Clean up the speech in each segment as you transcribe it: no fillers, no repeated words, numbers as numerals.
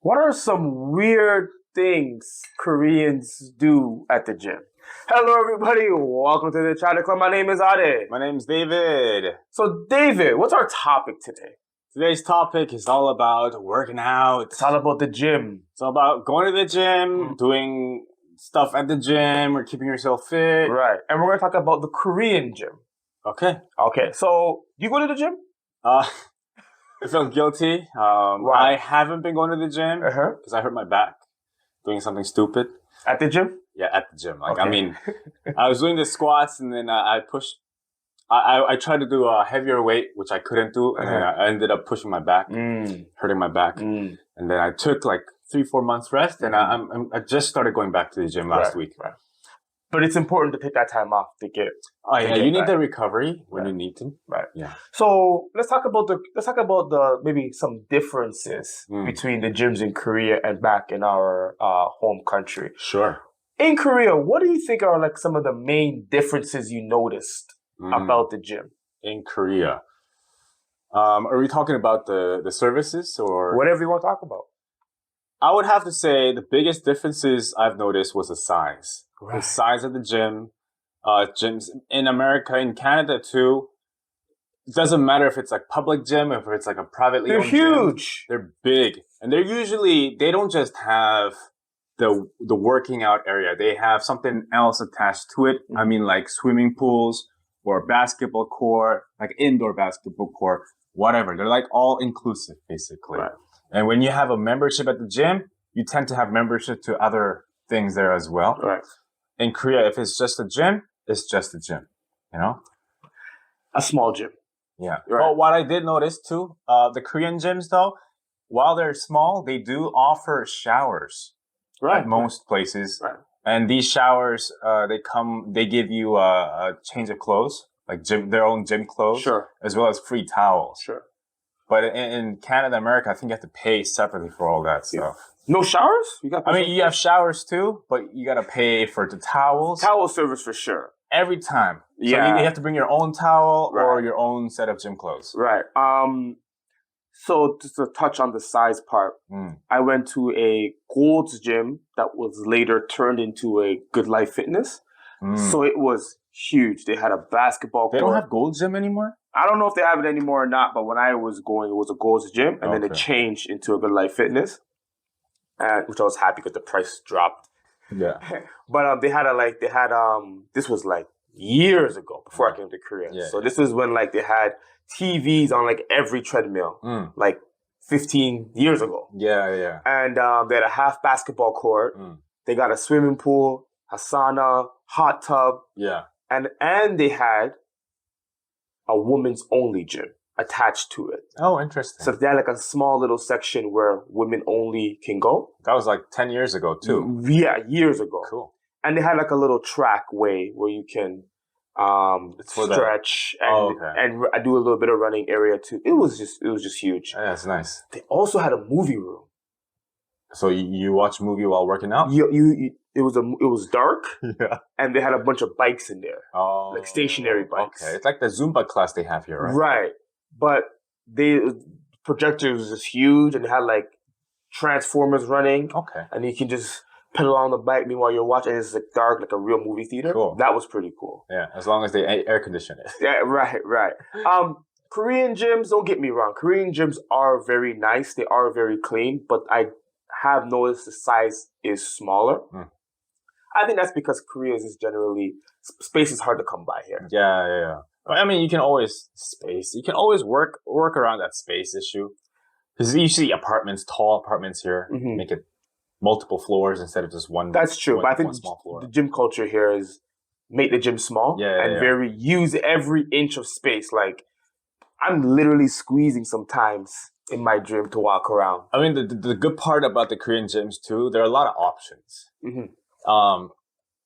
What are some weird things Koreans do at the gym? Hello, everybody. Welcome to the Chatter Club. My name is Ade. My name's David. So, David, what's our topic today? Today's topic is all about working out. It's all about the gym. It's all about going to the gym, doing stuff at the gym, or keeping yourself fit. Right. And we're going to talk about the Korean gym. Okay. Okay. So, do you go to the gym? I feel guilty. I haven't been going to the gym because I hurt my back doing something stupid. At the gym? Yeah, at the gym. I mean, I was doing the squats and then I pushed. I tried to do a heavier weight, which I couldn't do, and then I ended up pushing my back, hurting my back. And then I took like 3-4 months rest, and I just started going back to the gym last week. Right. But it's important to take that time off to get. You need the recovery when you need to. Right. Yeah. So let's talk about the maybe some differences between the gyms in Korea and back in our home country. Sure. In Korea, what do you think are like some of the main differences you noticed about the gym? In Korea. Are we talking about the services or Whatever you want to talk about. I would have to say the biggest differences I've noticed was the size. Right. The size of the gym. Gyms in America, in Canada too. It doesn't matter if it's like public gym, if it's like a privately owned huge. Gym. They're big. And they don't just have the working out area. They have something else attached to it. I mean, like swimming pools or basketball court, like indoor basketball court, whatever. They're like all inclusive, basically. Right. And when you have a membership at the gym, you tend to have membership to other things there as well. Right. In Korea, if it's just a gym, it's just a gym, you know? A small gym. Yeah. Right. But what I did notice too, the Korean gyms though, while they're small, they do offer showers at most places. Right. And these showers, they give you a change of clothes, like their own gym clothes, as well as free towels. Sure. But in Canada, America, I think you have to pay separately for all that stuff. No showers? You have showers too, but you got to pay for the towels. Towel service for sure. Every time. Yeah. So you have to bring your own towel or your own set of gym clothes. Right. So just to touch on the size part, I went to a Gold's gym that was later turned into a Good Life Fitness. So it was huge. They had a basketball court. They don't have Gold's gym anymore? I don't know if they have it anymore or not, but when I was going, it was a Gold's gym, and then it changed into a Good Life Fitness, which I was happy because the price dropped. Yeah. But this was like years ago before I came to Korea. Yeah, so this is when like they had TVs on like every treadmill, like 15 years ago. Yeah, yeah. And they had a half basketball court. They got a swimming pool, a sauna, hot tub. Yeah. And they had a women's only gym attached to it. Oh, interesting. So they had like a small little section where women only can go. That was like 10 years ago too. Yeah, years ago. Cool. And they had like a little track way where you can stretch and I do a little bit of running area too. It was just huge. Yeah, it's nice. They also had a movie room. So you watch movie while working out? It was dark. Yeah. And they had a bunch of bikes in there. Oh. Like stationary bikes. Okay. It's like the Zumba class they have here, right? Right. But projector was just huge and they had like transformers running. Okay. And you can just pedal on the bike meanwhile you're watching. It's like dark, like a real movie theater. Cool. That was pretty cool. Yeah, as long as they air condition it. Yeah, right. Korean gyms, don't get me wrong. Korean gyms are very nice. They are very clean, but I have noticed the size is smaller. I think that's because Korea is generally space is hard to come by here. Yeah. I mean, you can always work around that space issue. Because you see tall apartments here, make it multiple floors instead of just one. That's true, but I think small floor. The gym culture here is make the gym small use every inch of space. Like I'm literally squeezing sometimes in my gym to walk around. I mean, the good part about the Korean gyms too, there are a lot of options.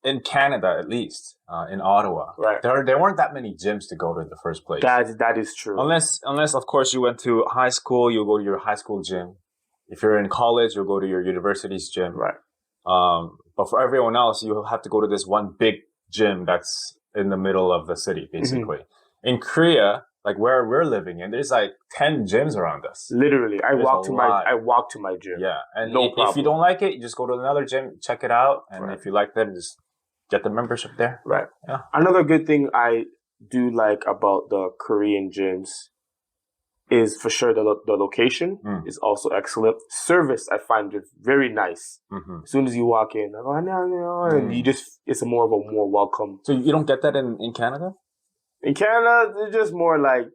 In Canada, at least, in Ottawa, there weren't that many gyms to go to in the first place. That is true. Unless of course you went to high school, you'll go to your high school gym. If you're in college, you'll go to your university's gym. Right. But for everyone else, you have to go to this one big gym that's in the middle of the city, basically. In Korea, like where we're living in, there's like 10 gyms around us. Literally, I There's walk a to lot. I walk to my gym. Yeah, and no if problem. you don't like it, you just go to another gym, check it out, and Right. if you like them, just get the membership there. Right. Yeah. Another good thing I do like about the Korean gyms is for sure the location is also excellent. Service I find is very nice. Mm-hmm. As soon as you walk in, I go, no, and you just it's more of a more welcome. So you don't get that in Canada? In Canada, they're just more like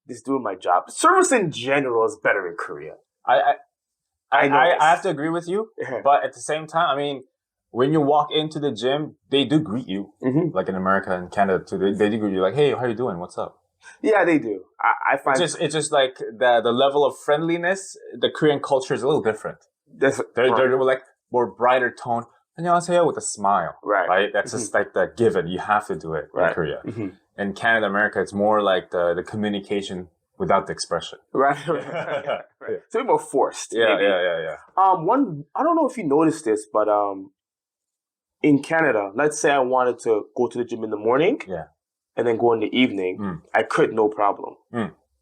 just doing my job. Service in general is better in Korea. I have to agree with you, Yeah. but at the same time, I mean, when you walk into the gym, they do greet you, like in America and Canada too. They do greet you like, "Hey, how you doing? What's up?" Yeah, they do. I find it's just like the level of friendliness. The Korean culture is a little different. They're like more brighter tone. 안녕하세요 with a smile, right? That's just like the given. You have to do it in Korea. In Canada, America, it's more like the communication without the expression. Right. It's a bit more forced. Yeah, maybe. yeah. One, I don't know if you noticed this, but in Canada, let's say I wanted to go to the gym in the morning, and then go in the evening, I could, no problem.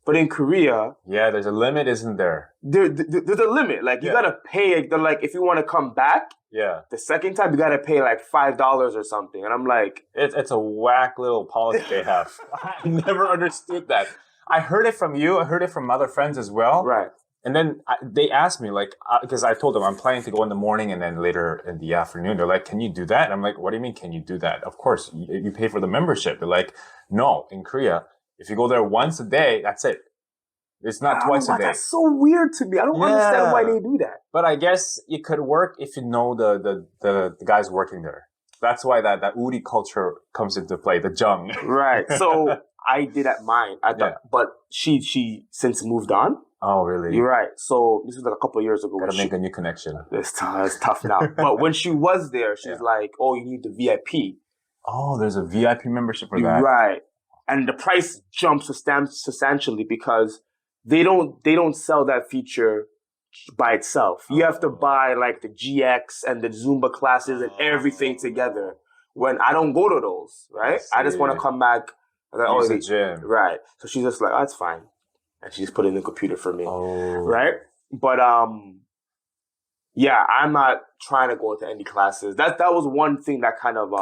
But in Korea, there's a limit, isn't there? There's a limit. Like you gotta pay. They're like, if you want to come back, the second time you gotta pay like $5 or something. And I'm like, it's a whack little policy they have. I never understood that. I heard it from you. I heard it from other friends as well. Right. And then they asked me, like, because I told them I'm planning to go in the morning and then later in the afternoon. They're like, can you do that? And I'm like, what do you mean, can you do that? Of course, you pay for the membership. They're like, no, in Korea, if you go there once a day, that's it. It's not twice a day. That's so weird to me. I don't understand why they do that. But I guess it could work if you know the guys working there. That's why that uri culture comes into play, the jung. Right. So I did at mine. But she since moved on. Oh, really? You're right. So this was like a couple of years ago. Gotta make a new connection. It's tough now. But when she was there, she's like, oh, you need the VIP. Oh, there's a VIP membership for that. Right. And the price jumps substantially because they don't sell that feature by itself. You have to buy like the GX and the Zumba classes and everything together. When I don't go to those, right? I just want to come back. Use the gym. Right. So she's just like, oh, that's fine. And she just put it in the computer for me. Oh. Right? But yeah, I'm not trying to go into any classes. That was one thing that kind of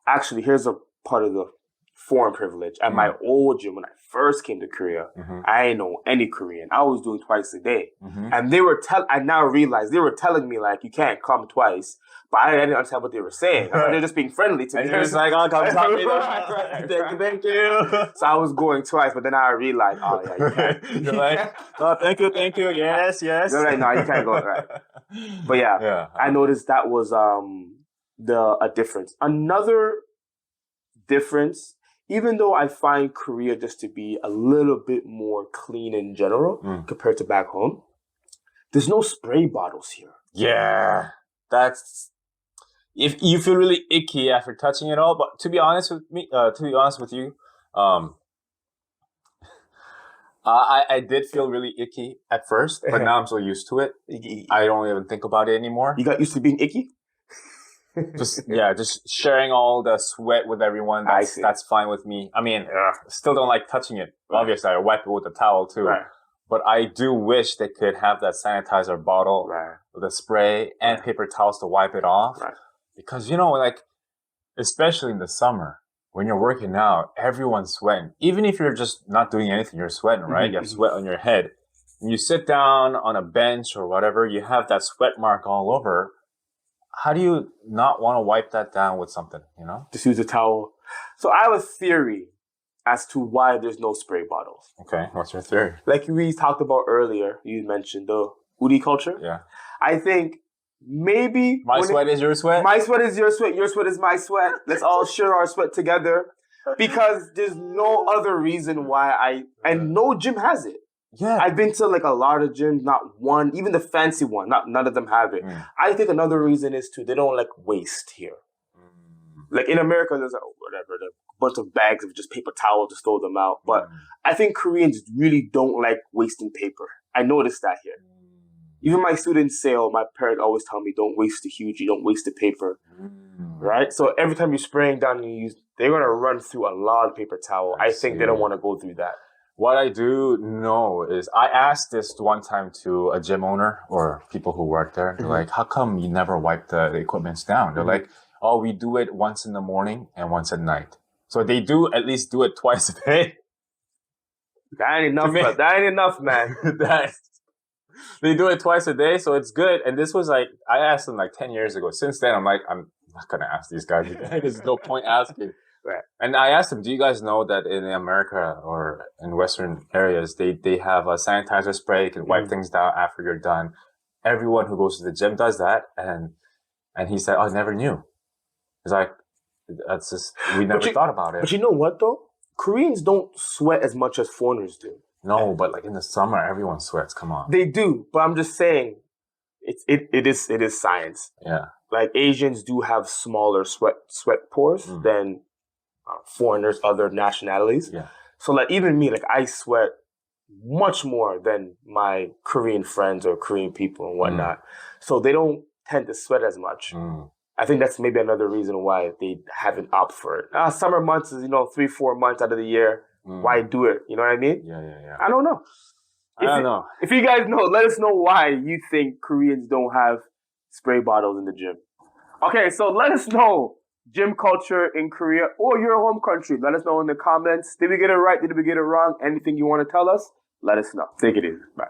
actually, here's a part of the foreign privilege. At my old gym, when I first came to Korea, I didn't know any Korean. I was doing twice a day. And they were I now realize they were telling me like, you can't come twice. But I didn't understand what they were saying. I thought they were just being friendly to me. And you're just like, oh, come talk to me. Thank you. So I was going twice, but then I realized, oh yeah, you can't. You're like, oh, thank you. Yes. They're like, no, you can't go. Right. But yeah. I noticed that was a difference. Another difference, even though I find Korea just to be a little bit more clean in general compared to back home, there's no spray bottles here. Yeah, that's if you feel really icky after touching it all. But to be honest with you, I did feel really icky at first, but now I'm so used to it, I don't even think about it anymore. You got used to being icky? Just sharing all the sweat with everyone. That's fine with me. I mean, still don't like touching it. Right. Obviously, I wipe it with a towel too. Right. But I do wish they could have that sanitizer bottle with a spray and paper towels to wipe it off. Right. Because, like, especially in the summer, when you're working out, everyone's sweating. Even if you're just not doing anything, you're sweating, right? You have sweat on your head. And you sit down on a bench or whatever, you have that sweat mark all over. How do you not want to wipe that down with something, Just use a towel. So I have a theory as to why there's no spray bottles. Okay, what's your theory? Like we talked about earlier, you mentioned the uri culture. Yeah. I think maybe... My sweat is your sweat? My sweat is your sweat is my sweat. Let's all share our sweat together. Because there's no other reason why and no gym has it. Yeah. I've been to like a lot of gyms, not one, even the fancy one, none of them have it. I think another reason is they don't like waste here. Like in America, there's a bunch of bags of just paper towels, just throw them out. But I think Koreans really don't like wasting paper. I noticed that here. Even my students say, my parents always tell me, don't waste the huge, you don't waste the paper. Right? So every time you're spraying down, they're going to run through a lot of paper towel. I think they don't want to go through that. What I do know is I asked this one time to a gym owner or people who work there. They're like, how come you never wipe the equipments down? They're like, oh, we do it once in the morning and once at night. So they do at least do it twice a day. That ain't enough, bro. That ain't enough, man. They do it twice a day, so it's good. And this was like, I asked them like 10 years ago. Since then, I'm like, I'm not going to ask these guys again. There's no point asking. Right. And I asked them, do you guys know that in America or in Western areas, they have a sanitizer spray, you can wipe things down after you're done. Everyone who goes to the gym does that. And he said, I never knew. He's like, that's just, we never thought about it. But you know what though? Koreans don't sweat as much as foreigners do. No, but like in the summer, everyone sweats. Come on. They do, but I'm just saying, it is science. Yeah. Like Asians do have smaller sweat pores than foreigners, other nationalities. Yeah. So like even me, like I sweat much more than my Korean friends or Korean people and whatnot. So they don't tend to sweat as much. I think that's maybe another reason why they haven't opted for it. Summer months is 3-4 months out of the year. Why do it? You know what I mean? Yeah. I don't know. I don't know. If you guys know, let us know why you think Koreans don't have spray bottles in the gym. Okay, so let us know gym culture in Korea or your home country. Let us know in the comments. Did we get it right? Did we get it wrong? Anything you want to tell us? Let us know. Take it easy. Bye.